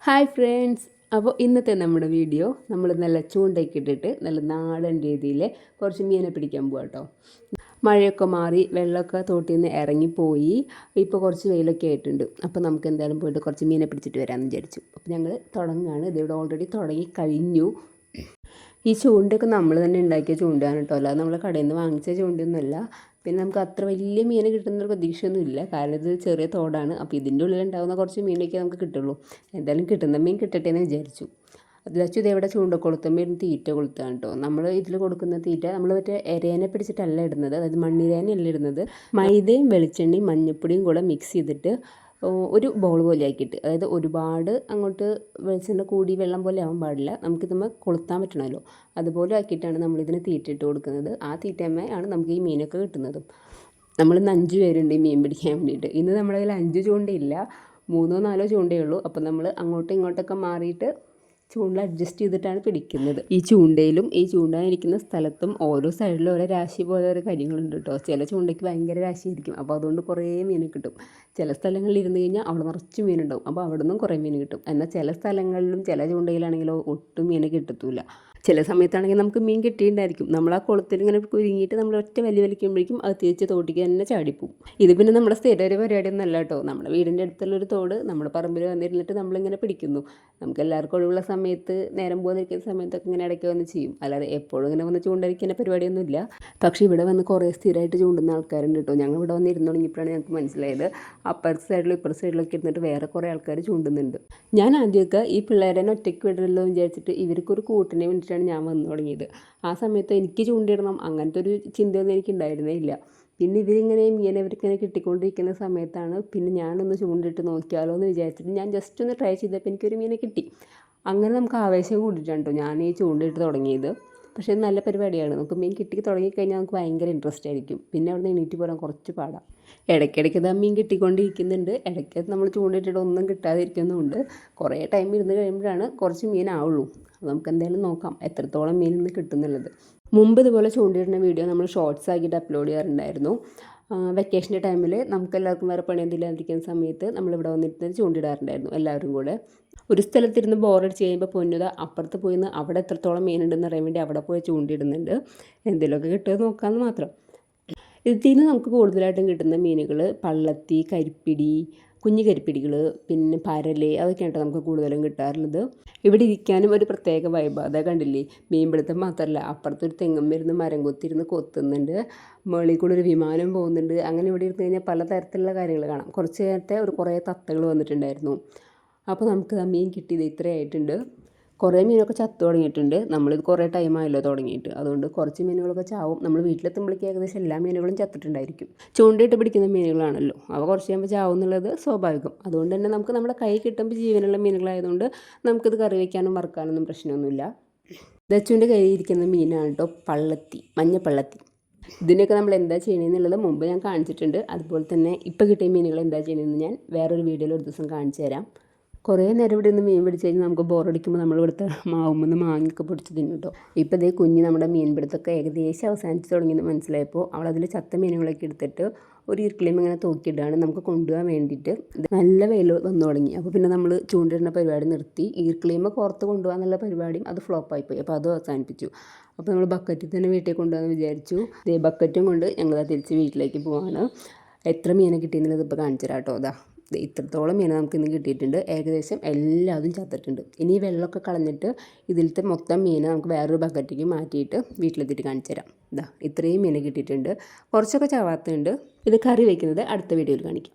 Hi friends, അപ്പോൾ ഇന്നത്തെ നമ്മുടെ വീഡിയോ നമ്മൾ നല്ല ചൂണ്ടയ്ക്ക് ഇട്ടിട്ട് നല്ല നാടൻ രീതിയിൽ കുറച്ച് മീനെ പിടിക്കാൻ പോകാം കേട്ടോ. മഴയൊക്കെ മാറി വെള്ളമൊക്കെ തോട്ടിൽ നിന്ന് ഇറങ്ങിപ്പോയി, ഇപ്പോൾ കുറച്ച് വെയിലൊക്കെ ആയിട്ടുണ്ട്. അപ്പോൾ നമുക്ക് എന്തായാലും പോയിട്ട് കുറച്ച് മീനെ പിടിച്ചിട്ട് വരാമെന്ന് വിചാരിച്ചു. അപ്പോൾ ഞങ്ങൾ തുടങ്ങുകയാണ്. ഇതിവിടെ ഓൾറെഡി തുടങ്ങി കഴിഞ്ഞു. ഈ ചൂണ്ടയൊക്കെ നമ്മൾ തന്നെ ഉണ്ടാക്കിയ ചൂണ്ടയാണ് കേട്ടോ, അല്ലാതെ നമ്മൾ കടയിൽ നിന്ന് വാങ്ങിച്ച ചൂണ്ടയൊന്നുമല്ല. പിന്നെ നമുക്ക് അത്ര വലിയ മീൻ കിട്ടുന്നൊരു പ്രതീക്ഷയൊന്നുമില്ല, കാരണം ഇത് ചെറിയ തോടാണ്. അപ്പോൾ ഇതിൻ്റെ ഉള്ളിലുണ്ടാകുന്ന കുറച്ച് മീനൊക്കെ നമുക്ക് കിട്ടുള്ളൂ. എന്തായാലും കിട്ടുന്ന മീൻ കിട്ടട്ടെ എന്ന് വിചാരിച്ചു. അതിലച്ചു ഇതേവിടെ ചൂണ്ടക്കൊളുത്തുമ്പോൾ ഇരുന്ന് തീറ്റ കൊളുത്താണ് കേട്ടോ. നമ്മൾ ഇതിൽ കൊടുക്കുന്ന തീറ്റ നമ്മൾ മറ്റേ ഇരേനെ പിടിച്ചിട്ടല്ല ഇടുന്നത്, അതായത് മണ്ണിരേനല്ല ഇടുന്നത്. മൈദയും വെളിച്ചെണ്ണയും മഞ്ഞപ്പൊടിയും കൂടെ മിക്സ് ചെയ്തിട്ട് ഒരു ബോൾ പോലെ ആക്കിയിട്ട്, അതായത് ഒരുപാട് അങ്ങോട്ട് വെളിച്ചെണ്ണ കൂടി വെള്ളം പോലെ ആവാൻ പാടില്ല, നമുക്കിതുമ്മ കൊളുത്താൻ പറ്റണമല്ലോ. അതുപോലെ ആക്കിയിട്ടാണ് നമ്മളിതിന് തീറ്റ ഇട്ട് കൊടുക്കുന്നത്. ആ തീറ്റമ്മയാണ് നമുക്ക് ഈ മീനൊക്കെ കിട്ടുന്നതും. നമ്മളിന്ന് 5 പേരുണ്ട് ഈ മീൻ പിടിക്കാൻ വേണ്ടിയിട്ട്. ഇന്ന് നമ്മുടെ കയ്യിൽ 5 ചൂണ്ടയില്ല, 3 or 4 ചൂണ്ടയേ ഉള്ളൂ. അപ്പോൾ നമ്മൾ അങ്ങോട്ടും ഇങ്ങോട്ടൊക്കെ മാറിയിട്ട് ചൂണ്ട അഡ്ജസ്റ്റ് ചെയ്തിട്ടാണ് പിടിക്കുന്നത്. ഈ ചൂണ്ടയിലും ഈ ചൂണ്ടായിരിക്കുന്ന സ്ഥലത്തും ഓരോ സൈഡിലും ഓരോ രാശി പോലെ ഓരോ കാര്യങ്ങളുണ്ട് കേട്ടോ. ചില ചൂണ്ടയ്ക്ക് ഭയങ്കര രാശിയായിരിക്കും, അപ്പോൾ അതുകൊണ്ട് കുറേ മീൻ കിട്ടും. ചില സ്ഥലങ്ങളിൽ ഇരുന്ന് കഴിഞ്ഞാൽ അവിടെ നിറച്ച് മീനുണ്ടാവും, അപ്പോൾ അവിടെ നിന്നും കുറേ മീൻ കിട്ടും. എന്നാൽ ചില സ്ഥലങ്ങളിലും ചില ചൂണ്ടയിലാണെങ്കിലോ ഒട്ടും മീൻ കിട്ടത്തില്ല. ചില സമയത്താണെങ്കിൽ നമുക്ക് മീൻ കിട്ടിയിട്ടുണ്ടായിരിക്കും. നമ്മൾ ആ കുളത്തിൽ ഇങ്ങനെ കുരുങ്ങിയിട്ട് നമ്മൾ ഒറ്റ വലിക്കുമ്പോഴേക്കും അത് തിരിച്ച് തോട്ടിക്ക് തന്നെ ചാടിപ്പോവും. ഇത് പിന്നെ നമ്മുടെ സ്ഥിര ഒരു പരിപാടിയൊന്നും അല്ല കേട്ടോ. നമ്മുടെ വീടിൻ്റെ അടുത്തുള്ളൊരു തോട് നമ്മുടെ പറമ്പിൽ വന്നിരുന്നിട്ട് നമ്മളിങ്ങനെ പിടിക്കുന്നു. നമുക്ക് എല്ലാവർക്കും ഒഴിവുള്ള സമയത്ത്, നേരം പോകാതിരിക്കുന്ന സമയത്തൊക്കെ ഇങ്ങനെ ഇടയ്ക്ക് വന്ന് ചെയ്യും. അല്ലാതെ എപ്പോഴും ഇങ്ങനെ വന്ന് ചൂണ്ടരിക്കുന്ന പരിപാടിയൊന്നുമില്ല. പക്ഷേ ഇവിടെ വന്ന് കുറേ സ്ഥിരമായിട്ട് ചൂണ്ടുന്ന ആൾക്കാരുണ്ട് കേട്ടോ. ഞങ്ങൾ ഇവിടെ വന്ന് ഇരുന്ന് തുടങ്ങിയപ്പോഴാണ് ഞങ്ങൾക്ക് മനസ്സിലായത്, അപ്പുറത്തെ സൈഡിലും ഇപ്പുറത്തെ സൈഡിലൊക്കെ ഇരുന്നിട്ട് വേറെ കുറേ ആൾക്കാർ ചൂണ്ടുന്നുണ്ട്. ഞാൻ ആദ്യമൊക്കെ ഈ പിള്ളേരെ ഒറ്റയ്ക്ക് വിടരുമല്ലോ എന്ന് വിചാരിച്ചിട്ട് ഇവർക്കൊരു കൂട്ടിനെ വേണ്ടിയിട്ടാണ് ഞാൻ വന്നു തുടങ്ങിയത്. ആ സമയത്ത് എനിക്ക് ചൂണ്ടിടണം അങ്ങനത്തെ ഒരു ചിന്തയൊന്നും എനിക്ക് ഉണ്ടായിരുന്നേ ഇല്ല. പിന്നെ ഇവരിങ്ങനെ മീനെ ഇവർക്കിങ്ങനെ കിട്ടിക്കൊണ്ടിരിക്കുന്ന സമയത്താണ് പിന്നെ ഞാനൊന്ന് ചൂണ്ടിട്ട് നോക്കിയാലോ എന്ന് വിചാരിച്ചിട്ട് ഞാൻ ജസ്റ്റ് ഒന്ന് ട്രൈ ചെയ്തപ്പോൾ എനിക്കൊരു മീനെ കിട്ടി. അങ്ങനെ നമുക്ക് ആവേശം കൂടിയിട്ടാണ് കേട്ടോ ഞാൻ ഈ ചൂണ്ടിട്ട് തുടങ്ങിയത്. പക്ഷേ നല്ല പരിപാടിയാണ്. നമുക്ക് മീൻ കിട്ടി തുടങ്ങിക്കഴിഞ്ഞാൽ നമുക്ക് ഭയങ്കര ഇൻട്രസ്റ്റ് ആയിരിക്കും. പിന്നെ അവിടെ നിന്ന് എണീറ്റ് പോരാൻ കുറച്ച് പാടാം. ഇടയ്ക്കിടയ്ക്ക് ഇതാ മീൻ കിട്ടിക്കൊണ്ടിരിക്കുന്നുണ്ട്. ഇടയ്ക്ക് നമ്മൾ ചൂണ്ടിട്ടിട്ട് ഒന്നും കിട്ടാതിരിക്കുന്നുമുണ്ട്. കുറേ ടൈം ഇരുന്ന് കഴിയുമ്പോഴാണ് കുറച്ച് മീനാവുള്ളൂ. നമുക്ക് എന്തായാലും നോക്കാം എത്രത്തോളം മീൻ ഇന്ന് കിട്ടുന്നുള്ളത്. മുമ്പ് ഇതുപോലെ ചൂണ്ടിടുന്ന വീഡിയോ നമ്മൾ ഷോർട്സ് ആക്കിയിട്ട് അപ്ലോഡ് ചെയ്യാറുണ്ടായിരുന്നു. വെക്കേഷൻ്റെ ടൈമിൽ നമുക്ക് എല്ലാവർക്കും വേറെ പണിയൊന്നുമില്ലാതിരിക്കുന്ന സമയത്ത് നമ്മളിവിടെ വന്നിട്ട് ചൂണ്ടിടാറുണ്ടായിരുന്നു എല്ലാവരും കൂടെ. ഒരു സ്ഥലത്തിരുന്ന് ബോറടിച്ച് കഴിയുമ്പോൾ പൊന്നുത അപ്പുറത്ത് പോയി നിന്ന് അവിടെ എത്രത്തോളം മീനുണ്ടെന്ന് അറിയാൻ വേണ്ടി അവിടെ പോയി ചൂണ്ടിടുന്നുണ്ട്. എന്തെങ്കിലുമൊക്കെ കിട്ടുമെന്ന് നോക്കാമെന്ന് മാത്രം. ഇതിൽ നിന്ന് നമുക്ക് കൂടുതലായിട്ടും കിട്ടുന്ന മീനുകൾ പള്ളത്തി, കരിപ്പിടി, കുഞ്ഞു കരിപ്പിടികൾ, പിന്നെ പരല്, അതൊക്കെയാണ് കേട്ടോ നമുക്ക് കൂടുതലും കിട്ടാറുള്ളത്. ഇവിടെ ഇരിക്കാനും ഒരു പ്രത്യേക വൈബ്. അതാ കണ്ടില്ലേ, മീൻപിടുത്തം മാത്രമല്ല, അപ്പുറത്തൊരു തെങ്ങും വരുന്ന മരം കൊത്തിരുന്ന് കൊത്തുന്നുണ്ട്, മുകളിൽ കൂടെ ഒരു വിമാനം പോകുന്നുണ്ട്. അങ്ങനെ ഇവിടെ ഇരുന്ന് കഴിഞ്ഞാൽ പലതരത്തിലുള്ള കാര്യങ്ങൾ കാണാം. കുറച്ച് നേരത്തെ കുറേ തത്തകൾ വന്നിട്ടുണ്ടായിരുന്നു. അപ്പോൾ നമുക്ക് ആ മീൻ കിട്ടിയത് ഇത്രയായിട്ടുണ്ട്. കുറേ മീനൊക്കെ ചത്തു തുടങ്ങിയിട്ടുണ്ട്. നമ്മളിത് കുറേ ടൈമായല്ലോ തുടങ്ങിയിട്ട്, അതുകൊണ്ട് കുറച്ച് മീനുകളൊക്കെ ചാവും. നമ്മൾ വീട്ടിലെത്തുമ്പോഴേക്കും ഏകദേശം എല്ലാ മീനുകളും ചത്തിട്ടുണ്ടായിരിക്കും. ചൂണ്ടയിട്ട് പിടിക്കുന്ന മീനുകളാണല്ലോ, അവ കുറച്ച് കഴിയുമ്പോൾ ചാവും എന്നുള്ളത് സ്വാഭാവികം. അതുകൊണ്ട് തന്നെ നമുക്ക് നമ്മുടെ കൈ കിട്ടുമ്പോൾ ജീവനുള്ള മീനുകളായതുകൊണ്ട് നമുക്കിത് കറി വയ്ക്കാനും വറുക്കാനൊന്നും പ്രശ്നമൊന്നുമില്ല. ദച്ചുവിൻ്റെ കയ്യിൽ ഇരിക്കുന്ന മീനാണ് കേട്ടോ പള്ളത്തി, മഞ്ഞപ്പള്ളത്തി. ഇതിനൊക്കെ നമ്മൾ എന്താ ചെയ്യണമെന്നുള്ളത് മുമ്പ് ഞാൻ കാണിച്ചിട്ടുണ്ട്. അതുപോലെ തന്നെ ഇപ്പോൾ കിട്ടിയ മീനുകൾ എന്താ ചെയ്യണമെന്ന് ഞാൻ വേറൊരു വീഡിയോയിൽ ഒരു ദിവസം കാണിച്ചു തരാം. കുറേ നേരം ഇവിടെ നിന്ന് മീൻ പിടിച്ച് കഴിഞ്ഞാൽ നമുക്ക് ബോറടിക്കുമ്പോൾ നമ്മൾ ഇവിടുത്തെ മാവുമ്പോൾ മാങ്ങയൊക്കെ പിടിച്ച് തിന്നും കേട്ടോ. ഇപ്പോൾ ഇതേ കുഞ്ഞ് നമ്മുടെ മീൻ പിടുത്തൊക്കെ ഏകദേശം അവസാനിച്ച് തുടങ്ങിയെന്ന് മനസ്സിലായപ്പോൾ അവളതിൽ ചത്ത മീനുകളൊക്കെ എടുത്തിട്ട് ഒരു ഇർക്കിളിയും ഇങ്ങനെ തൂക്കിയിട്ടാണ് നമുക്ക് കൊണ്ടുപോകാൻ വേണ്ടിയിട്ട്. നല്ല വെയിൽ വന്നു തുടങ്ങി. അപ്പോൾ പിന്നെ നമ്മൾ ചൂണ്ടിടുന്ന പരിപാടി നിർത്തി. ഈർക്കിളിയുമ്പോൾ പുറത്ത് കൊണ്ടുപോകാന്നുള്ള പരിപാടിയും അത് ഫ്ലോപ്പായിപ്പോയി. അപ്പോൾ അതും അവസാനിപ്പിച്ചു. അപ്പോൾ നമ്മൾ ബക്കറ്റിൽ തന്നെ വീട്ടിൽ കൊണ്ടുപോകാമെന്ന് വിചാരിച്ചു. ഇതേ ബക്കറ്റും കൊണ്ട് ഞങ്ങൾ തിരിച്ച് വീട്ടിലേക്ക് പോവാണ്. എത്ര മീനെ കിട്ടിയെന്നുള്ളത് ഇപ്പോൾ കാണിച്ചു തരാം കേട്ടോ. അതാ ഇത്രത്തോളം മീൻ നമുക്ക് ഇന്ന് കിട്ടിയിട്ടുണ്ട്. ഏകദേശം എല്ലാതും ചത്തിട്ടുണ്ട്. ഇനി വെള്ളമൊക്കെ കളഞ്ഞിട്ട് ഇതിലത്തെ മൊത്തം മീൻ നമുക്ക് വേറൊരു ബക്കറ്റിലേക്ക് മാറ്റിയിട്ട് വീട്ടിലെത്തിയിട്ട് കാണിച്ചു തരാം. ഇത്രയും മീൻ കിട്ടിയിട്ടുണ്ട്. കുറച്ചൊക്കെ ചാവാത്തുണ്ട്. ഇത് കറി വയ്ക്കുന്നത് അടുത്ത വീഡിയോയിൽ കാണിക്കാം.